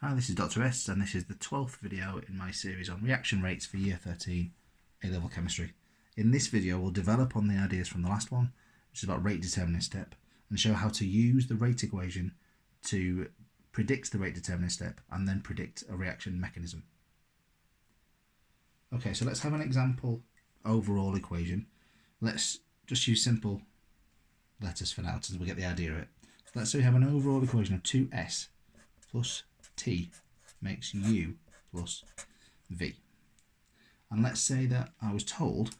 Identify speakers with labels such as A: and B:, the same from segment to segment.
A: Hi, this is Dr. S, and this is the 12th video in my series on reaction rates for Year 13 A-Level Chemistry. In this video, we'll develop on the ideas from the last one, which is about rate determining step, and show how to use the rate equation to predict the rate determining step and then predict a reaction mechanism. Okay, so let's have an example overall equation. Let's just use simple letters for now until we get the idea of it. So let's say we have an overall equation of 2s plus T makes U plus V. And let's say that I was told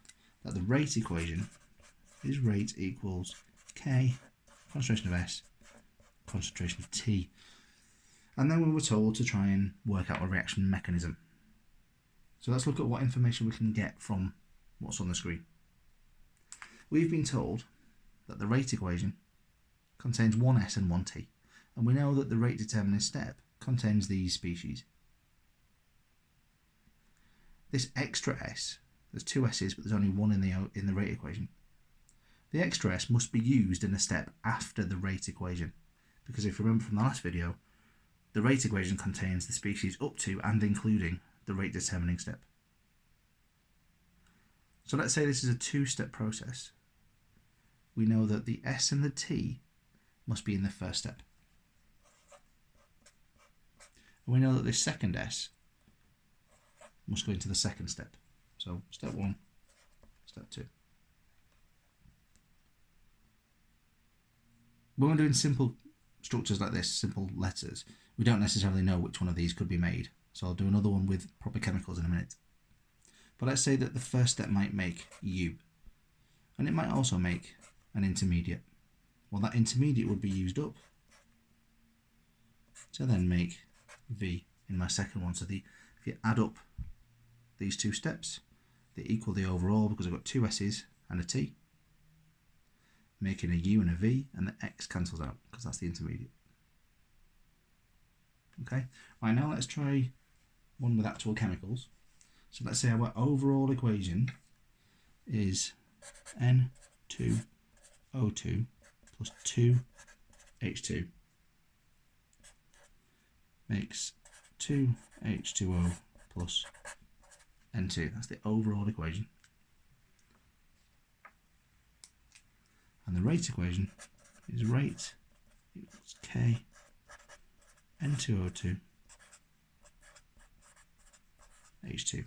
A: that the rate equation is rate equals K, concentration of S, concentration of T. And then we were told to try and work out a reaction mechanism. So let's look at what information we can get from what's on the screen. We've been told that the rate equation contains one S and one T. And we know that the rate determining step contains these species. This extra S, there's two S's but there's only one in the rate equation. The extra S must be used in a step after the rate equation, because if you remember from the last video, the rate equation contains the species up to and including the rate determining step. So let's say this is a two-step process. We know that the S and the T must be in the first step. And we know that this second S must go into the second step. So step 1, step 2. When we're doing simple structures like this, simple letters, we don't necessarily know which one of these could be made. So I'll do another one with proper chemicals in a minute. But let's say that the first step might make U, and it might also make an intermediate. Well, that intermediate would be used up to then make V in my second one. So if you add up these two steps, they equal the overall because I've got two S's and a T, making a U and a V, and the X cancels out because that's the intermediate. Okay, right, now let's try one with actual chemicals. So let's say our overall equation is N2O2 plus 2H2 makes 2H2O plus N2. That's the overall equation. And the rate equation is rate equals K N2O2 H2.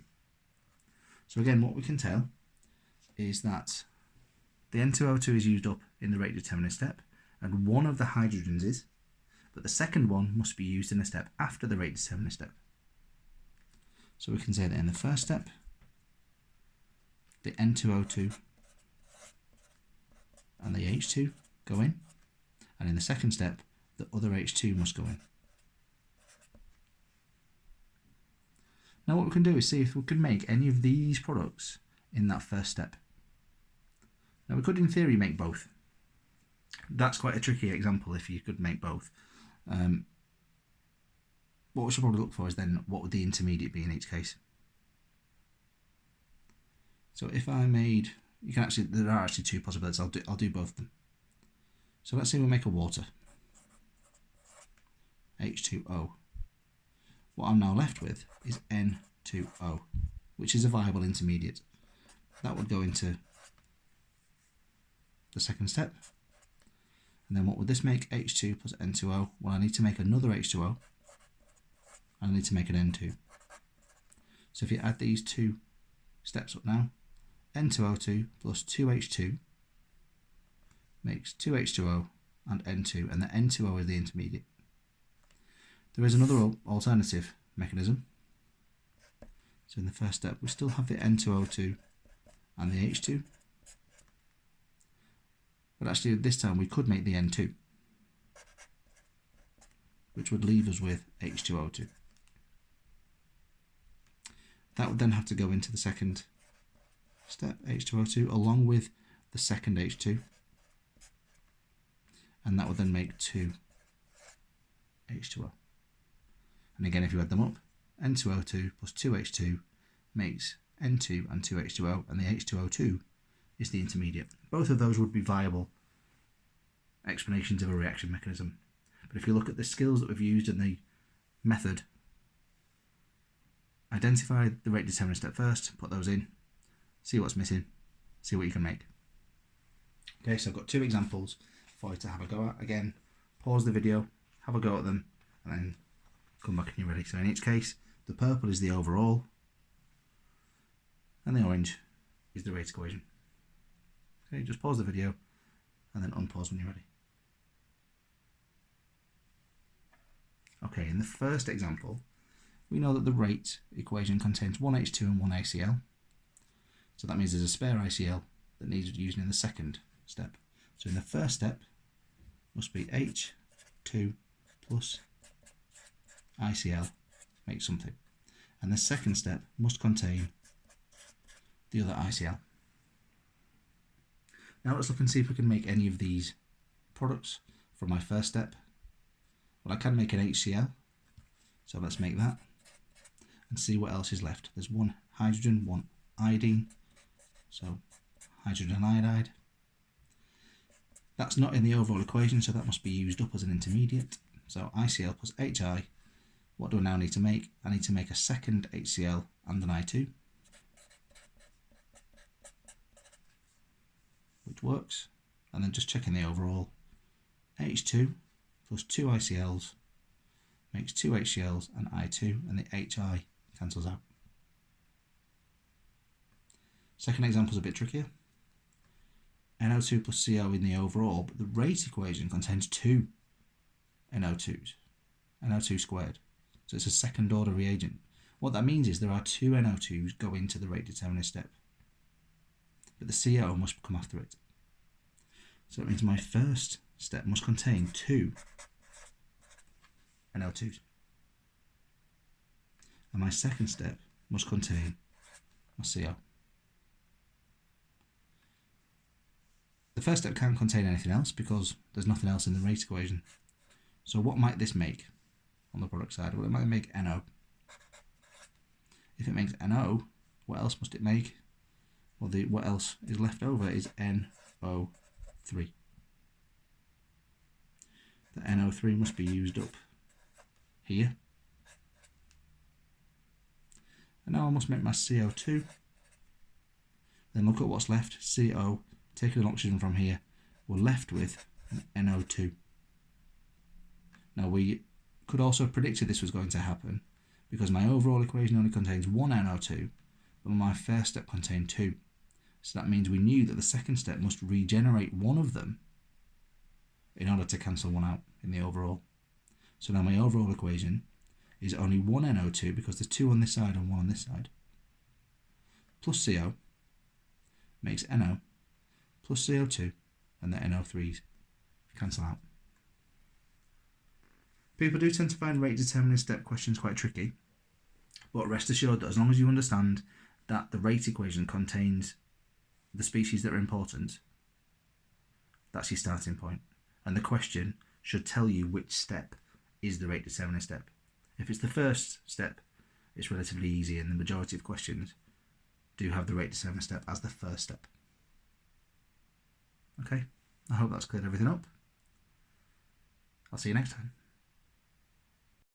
A: So again, what we can tell is that the N2O2 is used up in the rate determining step, and one of the hydrogens is, but the second one must be used in a step after the rate determining step. So we can say that in the first step, the N2O2 and the H2 go in, and in the second step, the other H2 must go in. Now what we can do is see if we can make any of these products in that first step. Now we could in theory make both. That's quite a tricky example if you could make both. What we should probably look for is then what would the intermediate be in each case. So if I made, there are actually two possibilities. I'll do both of them. So let's say we make a water, H2O. What I'm now left with is N2O, which is a viable intermediate. That would go into the second step. And then what would this make? H2 plus N2O. Well, I need to make another H2O. I need to make an N2. So if you add these two steps up now, N2O2 plus 2H2 makes 2H2O and N2, and the N2O is the intermediate. There is another alternative mechanism. So in the first step, we still have the N2O2 and the H2. But actually this time we could make the N2, which would leave us with H2O2. That would then have to go into the second step, H2O2, along with the second H2. And that would then make 2 H2O. And again, if you add them up, N2O2 plus 2H2 makes N2 and 2H2O, and the H2O2 is the intermediate. Both of those would be viable explanations of a reaction mechanism. But if you look at the skills that we've used and the method. Identify the rate determining step first, put those in, see what's missing, see what you can make. Okay, so I've got 2 examples for you to have a go at. Again, pause the video, have a go at them, and then come back when you're ready. So in each case, the purple is the overall, and the orange is the rate equation. Okay, just pause the video, and then unpause when you're ready. Okay, in the first example, we know that the rate equation contains 1 H2 and 1 ACL. So that means there's a spare ICL that needs using in the second step. So in the first step, must be H2 plus ICL make something. And the second step must contain the other ICL. Now let's look and see if we can make any of these products from my first step. Well, I can make an HCl, so let's make that and see what else is left. There's 1 hydrogen, 1 iodine, so hydrogen iodide. That's not in the overall equation, so that must be used up as an intermediate. So ICl plus HI, what do I now need to make? I need to make a second HCl and an I2, which works. And then just checking the overall, H2 plus 2 ICLs makes 2 HCl's and I2, and the HI cancels out. Second example is a bit trickier. NO2 plus CO in the overall, but the rate equation contains 2 NO2s, NO2 squared. So it's a second order reagent. What that means is there are 2 NO2s go into the rate determining step, but the CO must come after it. So it means my first step must contain 2 NO2s. And my second step must contain my CO. The first step can't contain anything else because there's nothing else in the rate equation. So what might this make on the product side? Well, it might make NO. If it makes NO, what else must it make? Well, what else is left over is NO3. The NO3 must be used up here. And now I must make my CO2. Then look at what's left. CO, taking an oxygen from here, we're left with an NO2. Now we could also have predicted this was going to happen because my overall equation only contains 1 NO2, but my first step contained 2. So that means we knew that the second step must regenerate one of them in order to cancel one out in the overall. So now my overall equation is only 1 NO2 because there's 2 on this side and 1 on this side, plus CO makes NO plus CO2, and the NO3s cancel out. People do tend to find rate determining step questions quite tricky, but rest assured that as long as you understand that the rate equation contains the species that are important, that's your starting point. And the question should tell you which step is the rate determining step. If it's the first step, it's relatively easy, and the majority of questions do have the rate determining step as the first step. Okay, I hope that's cleared everything up. I'll see you next time.